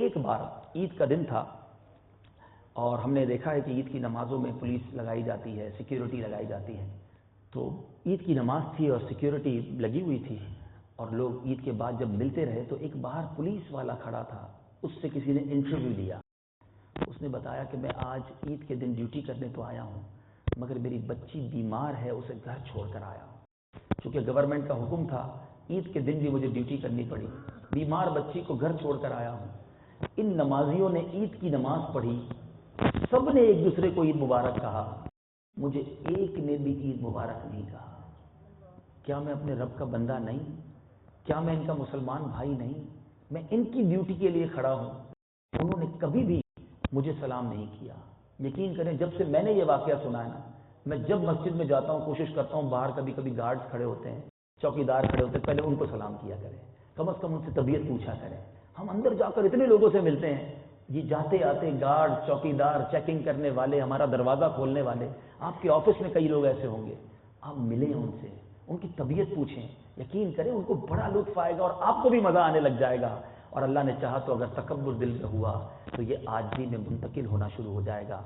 ایک بار عید کا دن تھا اور ہم نے دیکھا ہے کہ عید کی نمازوں میں پولیس لگائی جاتی ہے، سیکیورٹی لگائی جاتی ہے. تو عید کی نماز تھی اور سیکیورٹی لگی ہوئی تھی اور لوگ عید کے بعد جب ملتے رہے تو ایک باہر پولیس والا کھڑا تھا. اس سے کسی نے انٹرویو لیا. اس نے بتایا کہ میں آج عید کے دن ڈیوٹی کرنے تو آیا ہوں مگر میری بچی بیمار ہے، اسے گھر چھوڑ کر آیا ہوں. چونکہ گورنمنٹ کا حکم تھا عید کے دن بھی مجھے ڈیوٹی کرنی پڑی، بیمار بچی کو گھر چھوڑ کر آیا ہوں. ان نمازیوں نے عید کی نماز پڑھی، سب نے ایک دوسرے کو عید مبارک کہا، مجھے ایک نے بھی عید مبارک نہیں کہا. کیا میں اپنے رب کا بندہ نہیں؟ کیا میں ان کا مسلمان بھائی نہیں؟ میں ان کی ڈیوٹی کے لیے کھڑا ہوں، انہوں نے کبھی بھی مجھے سلام نہیں کیا. یقین کریں جب سے میں نے یہ واقعہ سنا ہے نا، میں جب مسجد میں جاتا ہوں کوشش کرتا ہوں باہر کبھی کبھی گارڈز کھڑے ہوتے ہیں، چوکیدار کھڑے ہوتے ہیں، پہلے ان کو سلام کیا کریں، کم از کم ان سے طبیعت پوچھا کریں. ہم اندر جا کر اتنے لوگوں سے ملتے ہیں، یہ جاتے آتے گارڈ، چوکیدار، چیکنگ کرنے والے، ہمارا دروازہ کھولنے والے، آپ کے آفس میں کئی لوگ ایسے ہوں گے، آپ ملیں ان سے، ان کی طبیعت پوچھیں. یقین کریں ان کو بڑا لطف آئے گا اور آپ کو بھی مزہ آنے لگ جائے گا. اور اللہ نے چاہا تو اگر تکبر دل میں ہوا تو یہ عاجزی میں منتقل ہونا شروع ہو جائے گا.